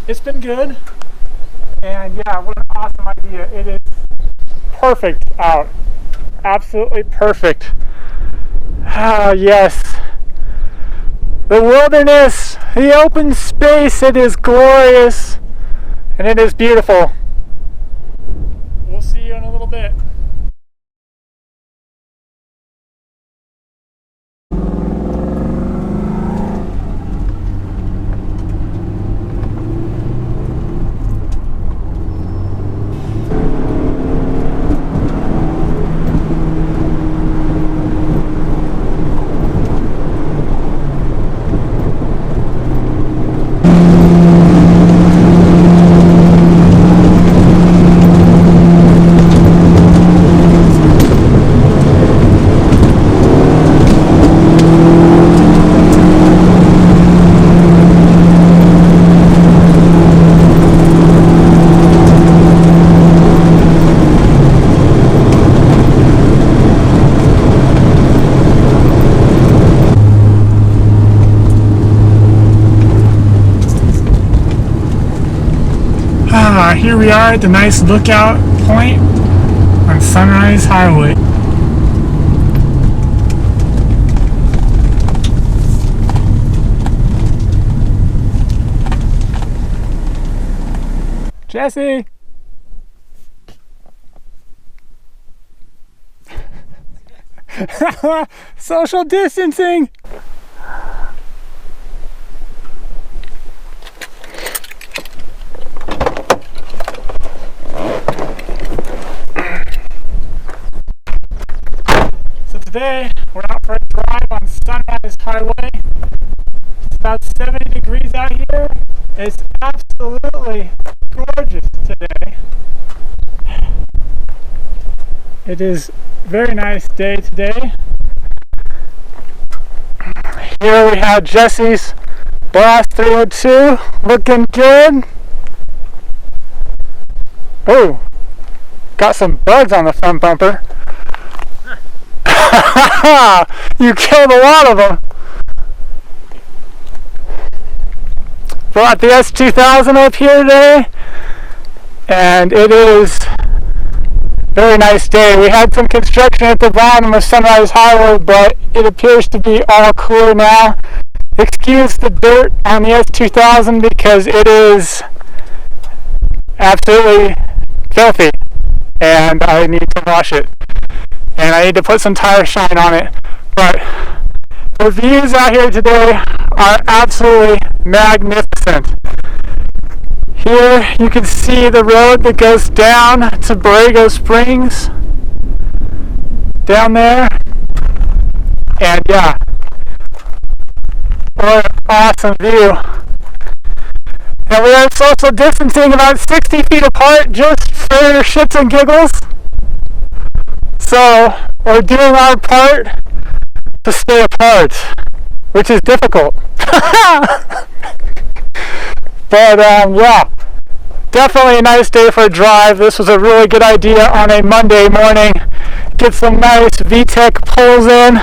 it's been good. And yeah, what an awesome idea. It is perfect out. Absolutely perfect. Ah, yes. The wilderness, the open space, it is glorious and it is beautiful. We'll see you in a little bit. Here we are at the nice lookout point on Sunrise Highway. Jesse! Social distancing! Today, we're out for a drive on Sunrise Highway. It's about 70 degrees out here. It's absolutely gorgeous today. It is a very nice day today. Here we have Jesse's Boss 302 looking good. Oh, got some bugs on the front bumper. You killed a lot of them. Brought the S2000 up here today, and it is a very nice day. We had some construction at the bottom of Sunrise Highway, but it appears to be all clear now. Excuse the dirt on the S2000 because it is absolutely filthy, and I need to wash it. And I need to put some tire shine on it. But the views out here today are absolutely magnificent. Here you can see the road that goes down to Borrego Springs. Down there. And yeah, what an awesome view. And we are social distancing about 60 feet apart just for shits and giggles. So we're doing our part to stay apart, which is difficult. But yeah, definitely a nice day for a drive. This was a really good idea on a Monday morning. Get some nice VTEC pulls in.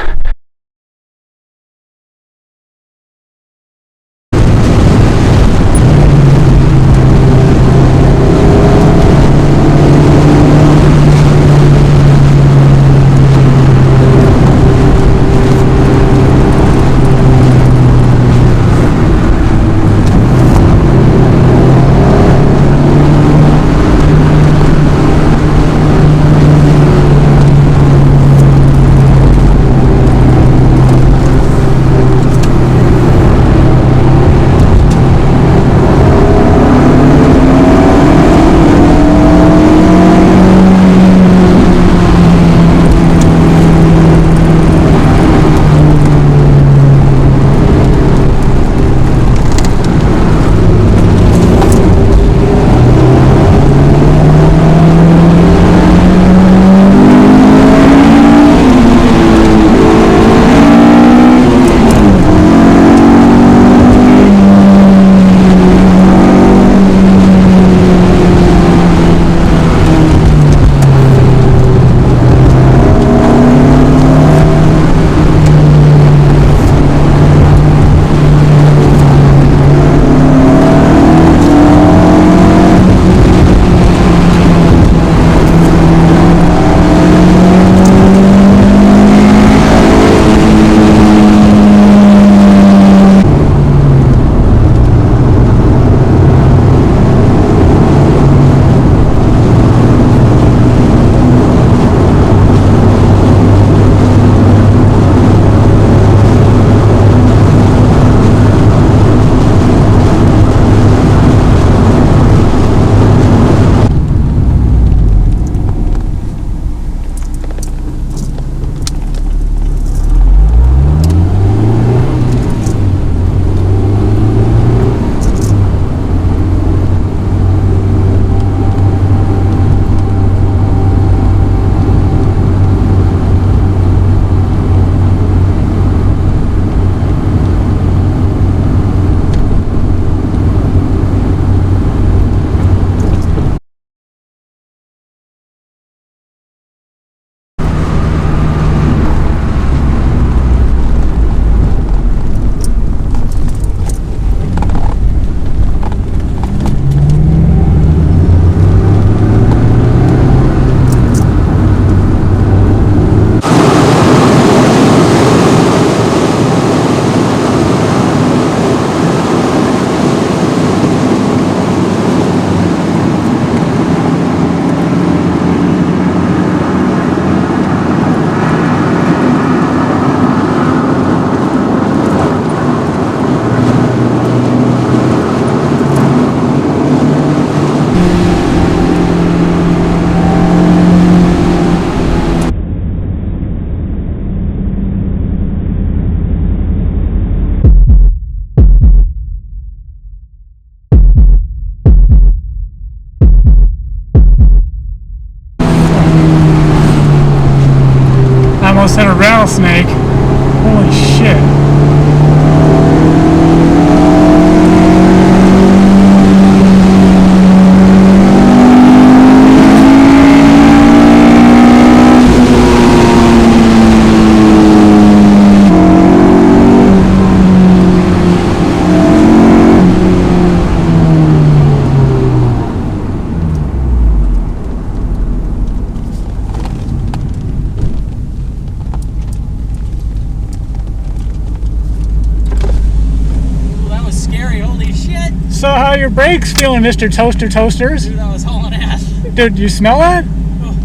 So how are your brakes feeling, Mr. Toasters? Dude, I was hauling ass. Dude, you smell that? Oh,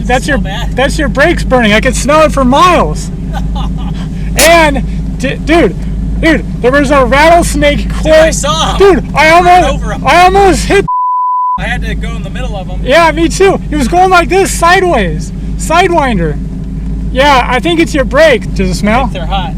That's your brakes burning. I can smell it for miles. And dude, there was a rattlesnake coil. Dude, I saw him. Dude, I almost hit. I had to go in the middle of them. Yeah, me too. He was going like this, sideways, sidewinder. Yeah, I think it's your brake. Does it smell? They're hot.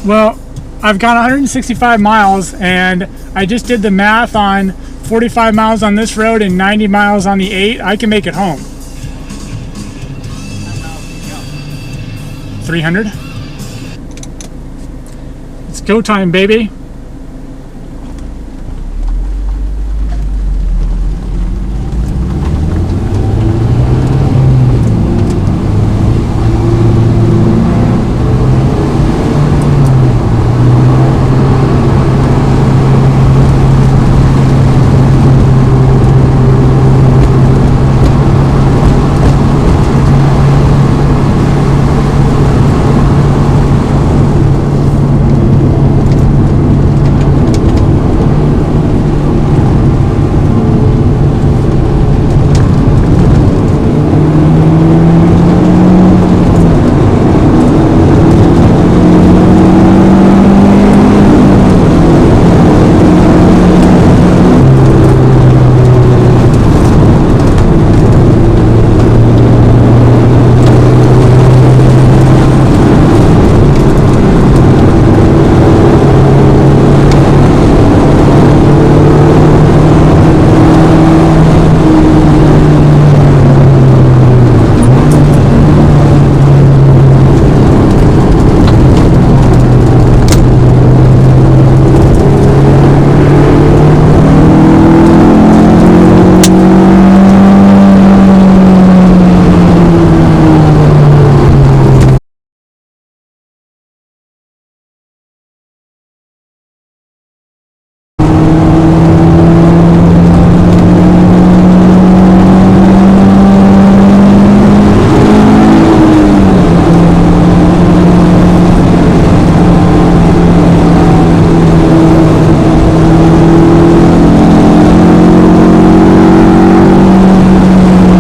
Well, I've gone 165 miles and I just did the math on 45 miles on this road and 90 miles on the 8. I can make it home. 300. It's go time, baby.